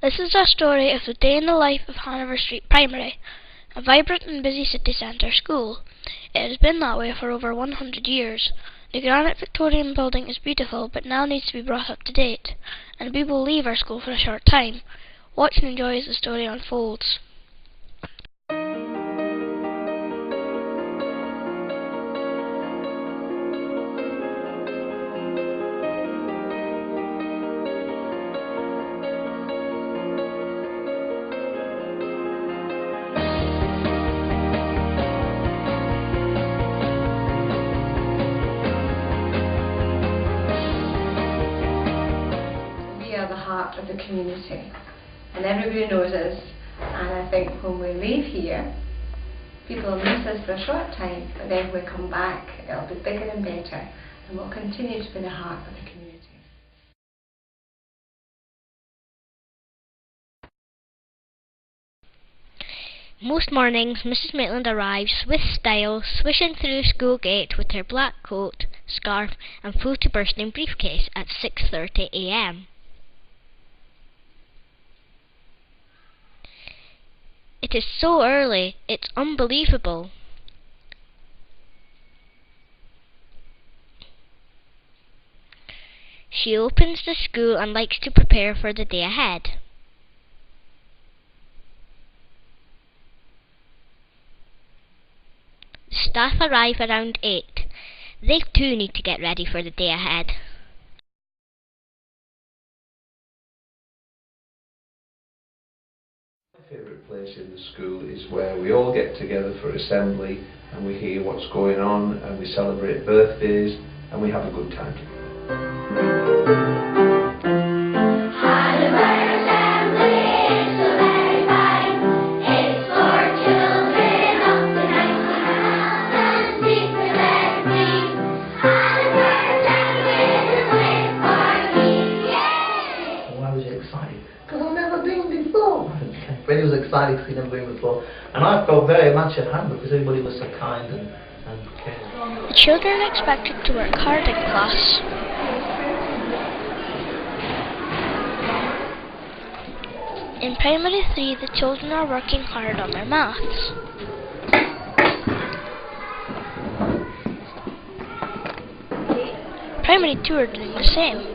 This is a story of the day in the life of Hanover Street Primary, a vibrant and busy city centre school. It has been that way for over 100 years. The granite Victorian building is beautiful, but now needs to be brought up to date, and we will leave our school for a short time. Watch and enjoy as the story unfolds. The heart of the community, and everybody knows us, and I think when we leave here people will miss us for a short time, but then when we come back it'll be bigger and better, and we'll continue to be the heart of the community. Most mornings Mrs. Maitland arrives with style, swishing through the school gate with her black coat, scarf and full to bursting briefcase at 6:30 a.m. It is so early, it's unbelievable. She opens the school and likes to prepare for the day ahead. The staff arrive around 8. They too need to get ready for the day ahead. My favourite place in the school is where we all get together for assembly and we hear what's going on and we celebrate birthdays and we have a good time. Freddie was excited to see them going before, and I felt very much at hand because everybody was so kind and caring. The children are expected to work hard in class. In Primary 3, the children are working hard on their maths. Primary 2 are doing the same.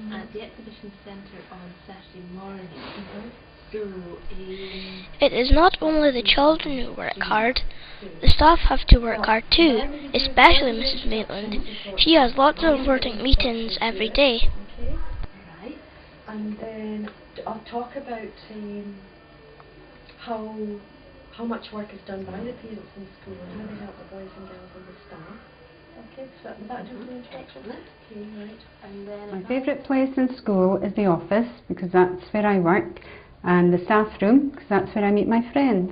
At the exhibition centre on Saturday morning. It is not only the children who work hard, the staff have to work hard too, especially Mrs. Maitland. She has lots of important meetings every day. Okay, right. And then I'll talk about how much work is done by the parents in school and how they help the boys and girls and the staff. Okay, so that do the introduction. Okay, right. And then my favourite place in school is the office, because that's where I work, and the staff room, because that's where I meet my friends.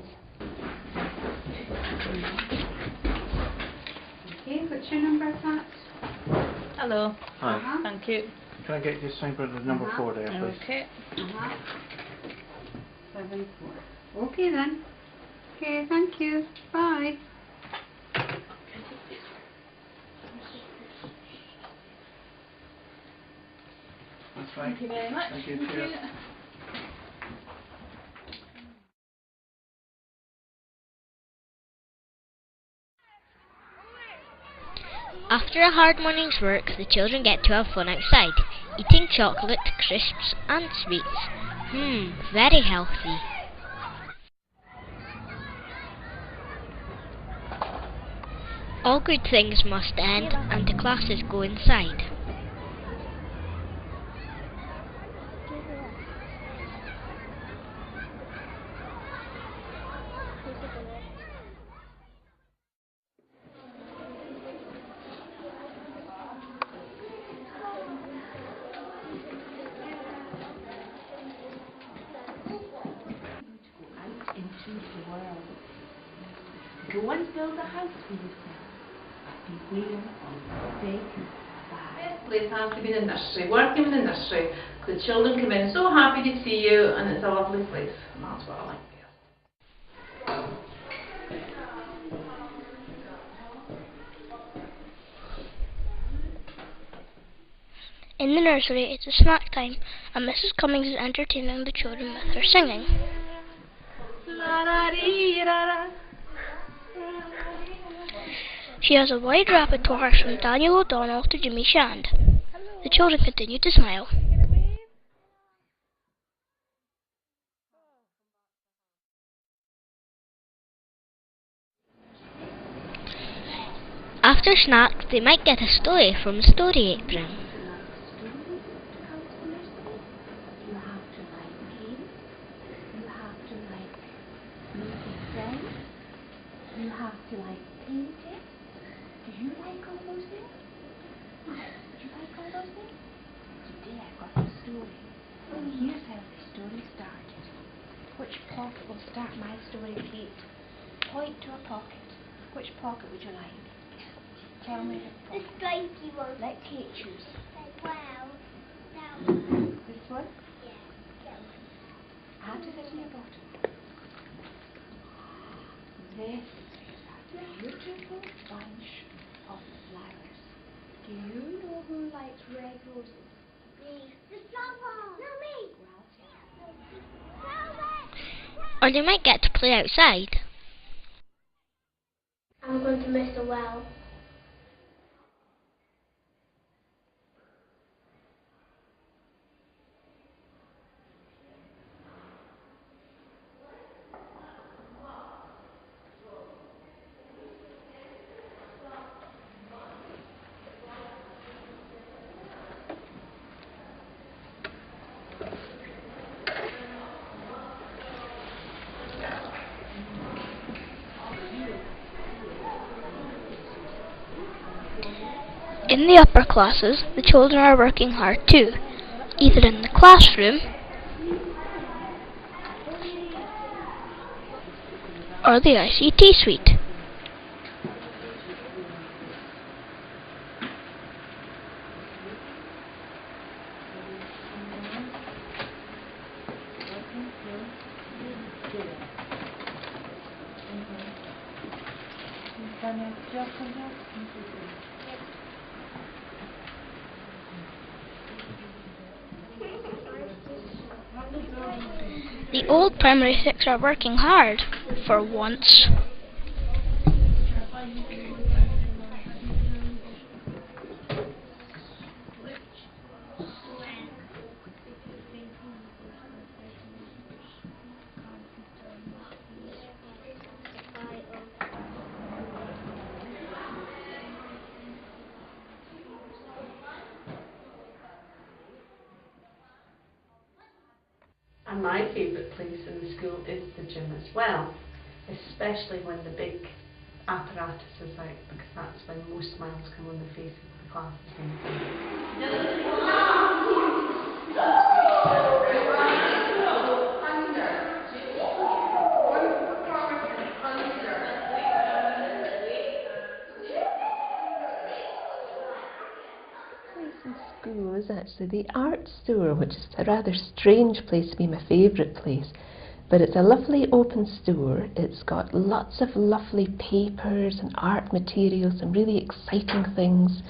Okay, what's your number, Pat? Hello. Hi. Thank you. Can I get you signed for the number 4 there, please? Okay. 7-4. Okay then. Okay, thank you. Bye. That's right. Thank you very much. Thank you. Cheers. After a hard morning's work, the children get to have fun outside, eating chocolate, crisps and sweets. Very healthy. All good things must end, and the classes go inside. the world. Go and build a house for yourself. Beware of big, bad. This place has to be the nursery. Working in the nursery. The children come in so happy to see you, and it's a lovely place. And that's what I like best. In the nursery, it's a snack time, and Mrs. Cummings is entertaining the children with her singing. She has a wide repertoire from Daniel O'Donnell to Jimmy Shand. The children continue to smile. After snack, they might get a story from the story apron. You have to like painting. Do you like all those things? Do you like all those things? Today I've got a story. And here's how the story started. Which pocket will start my story, Kate? Point to a pocket. Which pocket would you like? Tell me the pocket. The stripey one. Let Kate choose. Well, that one. This one? Yeah, that one. How does it in your bottom? This is a beautiful bunch of flowers. Do you know who likes red roses? Me. The flower. No, me. Or they might get to play outside. I'm going to miss the well. In the upper classes, the children are working hard too, either in the classroom or the ICT suite. The old primary six are working hard, for once. And my favourite place in the school is the gym as well, especially when the big apparatus is out, because that's when most smiles come on the faces of the classes. School is actually the art store, which is a rather strange place to be my favourite place, but it's a lovely open store. It's got lots of lovely papers and art materials and really exciting things,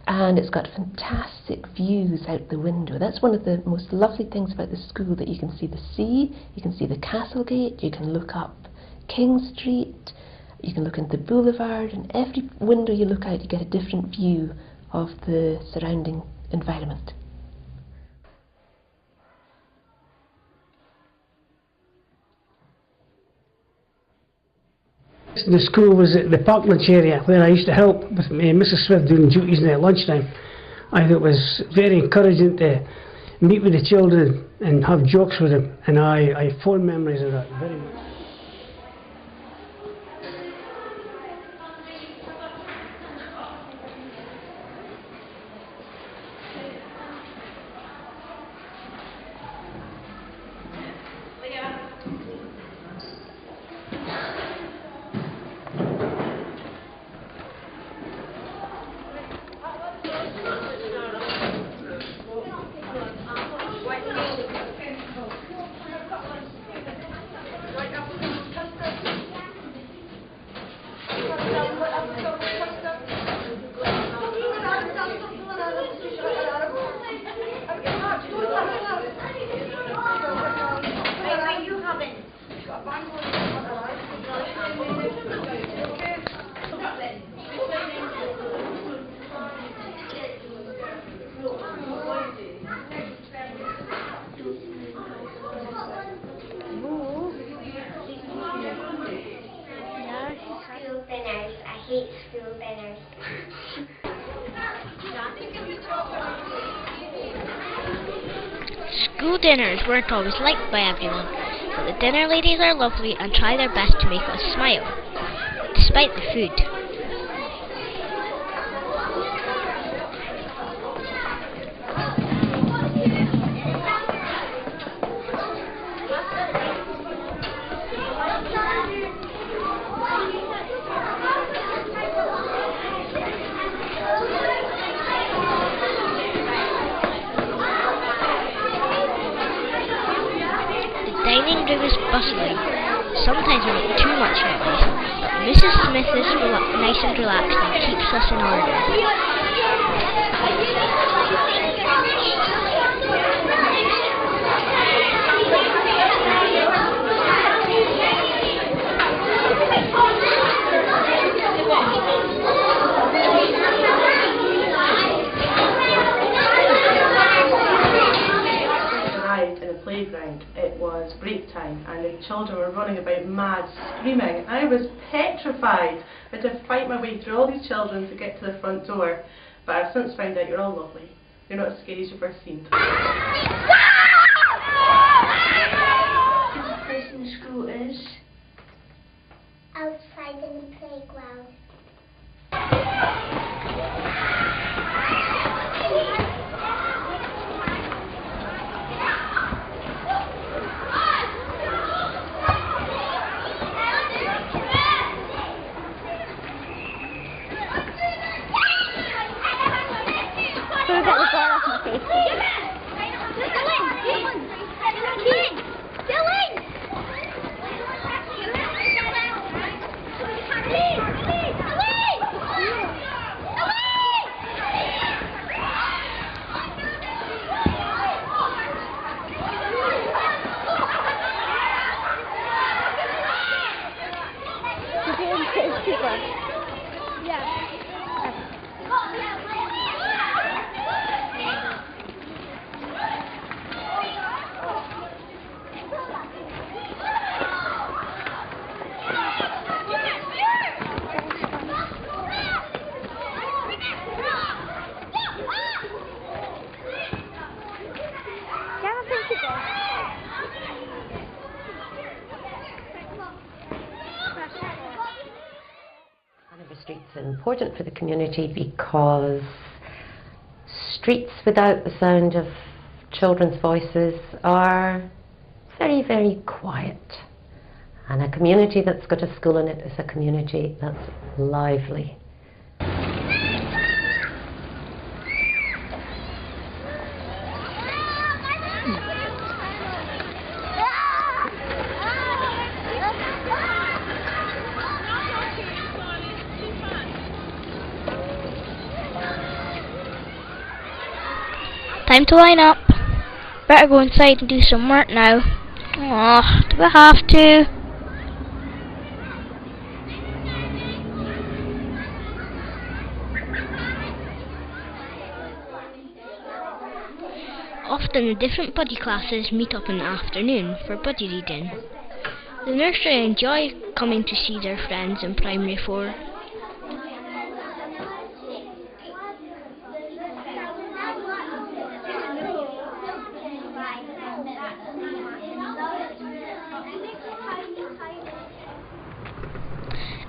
and it's got fantastic views out the window. That's one of the most lovely things about the school, that you can see the sea, you can see the Castle Gate, you can look up King Street, you can look into the boulevard, and every window you look out you get a different view of the surrounding environment. The school was at the Parklands area where I used to help with Mrs. Swift doing duties in at lunchtime. I thought it was very encouraging to meet with the children and have jokes with them, and I have fond memories of that very much. School dinners weren't always liked by everyone, but the dinner ladies are lovely and try their best to make us smile, despite the food. The dining room is bustling. Sometimes we make too much noise, but Mrs. Smith is nice and relaxed and keeps us in order. In a playground, it was break time and the children were running about mad, screaming. I was petrified. I had to fight my way through all these children to get to the front door, but I've since found out you're all lovely. You're not as scary as you first seemed. The place in the school is outside in the playground. Hanover Street's important for the community because streets without the sound of children's voices are very, very quiet. And a community that's got a school in it is a community that's lively. Time to line up. Better go inside and do some work now. Oh, do I have to? Often the different buddy classes meet up in the afternoon for buddy reading. The nursery enjoy coming to see their friends in Primary 4.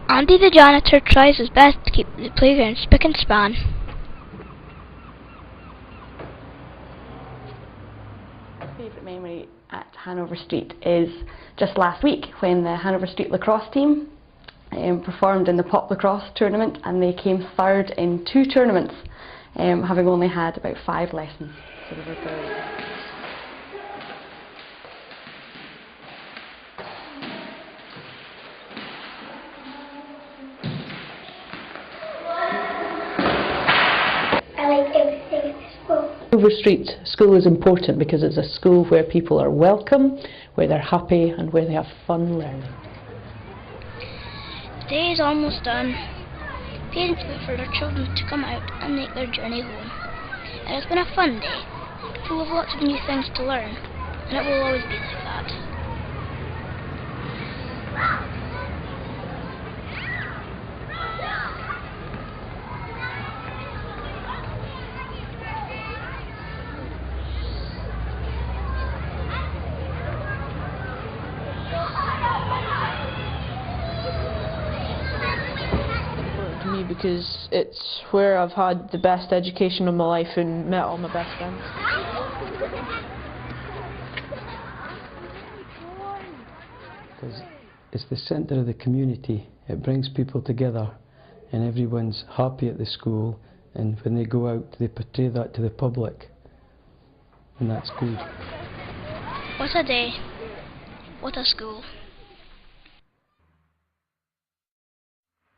Andy the janitor tries his best to keep the playground spick and span. My favourite memory at Hanover Street is just last week when the Hanover Street lacrosse team performed in the pop lacrosse tournament, and they came third in 2 tournaments, having only had about 5 lessons. So they were brilliant. Hanover Street School is important because it's a school where people are welcome, where they're happy and where they have fun learning. The day is almost done. Parents wait for their children to come out and make their journey home. It has been a fun day, full of lots of new things to learn, and it will always be like that. because it's where I've had the best education of my life and met all my best friends. Because it's the centre of the community. It brings people together and everyone's happy at the school, and when they go out they portray that to the public, and that's good. What a day. What a school.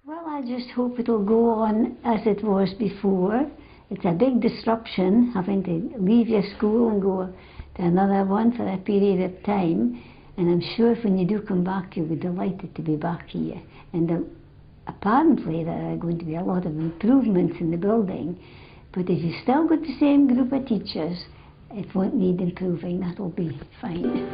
Well, I just hope it'll go on as it was before. It's a big disruption having to leave your school and go to another one for a period of time. And I'm sure when you do come back, you'll be delighted to be back here. And apparently there are going to be a lot of improvements in the building. But if you still got the same group of teachers, it won't need improving. That'll be fine.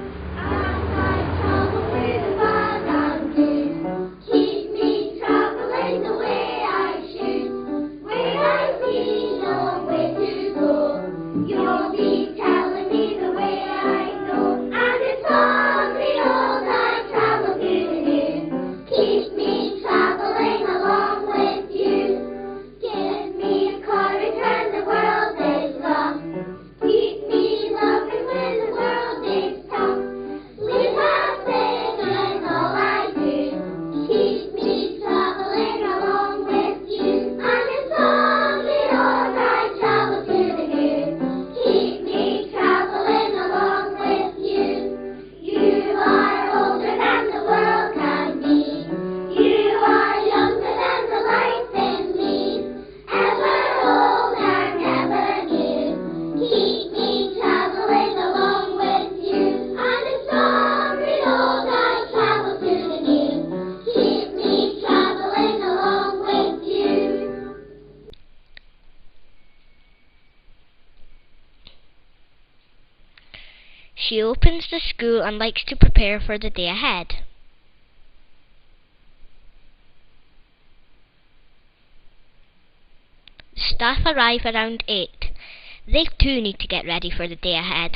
She opens the school and likes to prepare for the day ahead. The staff arrive around 8. They too need to get ready for the day ahead.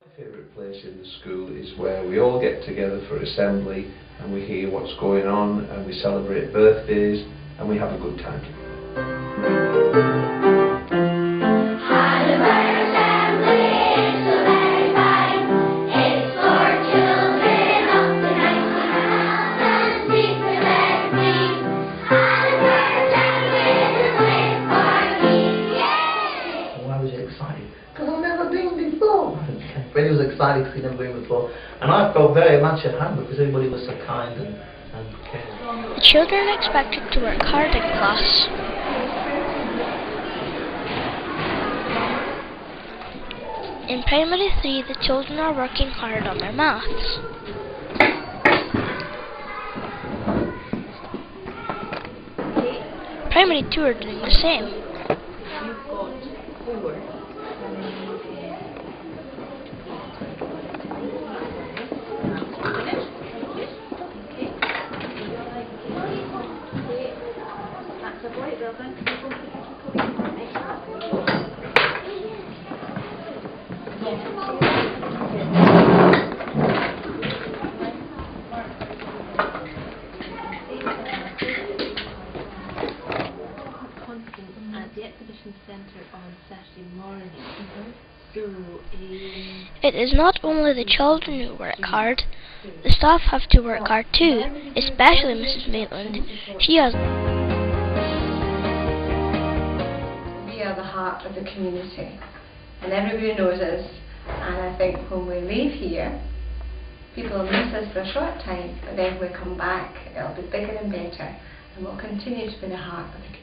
My favourite place in the school is where we all get together for assembly and we hear what's going on and we celebrate birthdays and we have a good time. Really was excited to see them going before, and I felt very much at home because everybody was so kind and caring. The children are expected to work hard in class. In Primary 3, the children are working hard on their maths. Primary 2 are doing the same. At the exhibition centre on Saturday morning. It is not only the children who work hard, the staff have to work hard too, especially Mrs. Maitland. She has... We are the heart of the community, and everybody knows us, and I think when we leave here, people will miss us for a short time, but then when we come back, it'll be bigger and better, and we'll continue to be the heart of the community.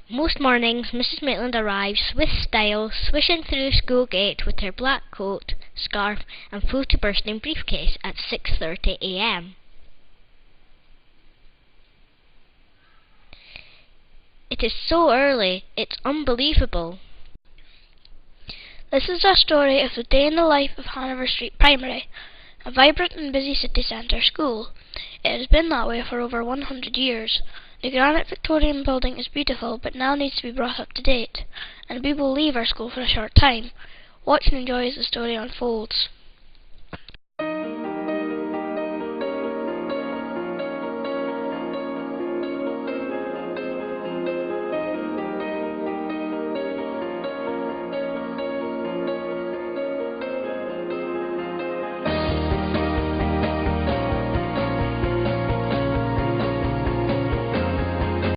Most mornings, Mrs. Maitland arrives with style, swishing through school gate with her black coat, scarf and full to bursting briefcase at 6:30 a.m. It is so early, it's unbelievable. This is a story of the day in the life of Hanover Street Primary, a vibrant and busy city centre school. It has been that way for over 100 years. The granite Victorian building is beautiful, but now needs to be brought up to date, and we will leave our school for a short time. Watch and enjoy as the story unfolds.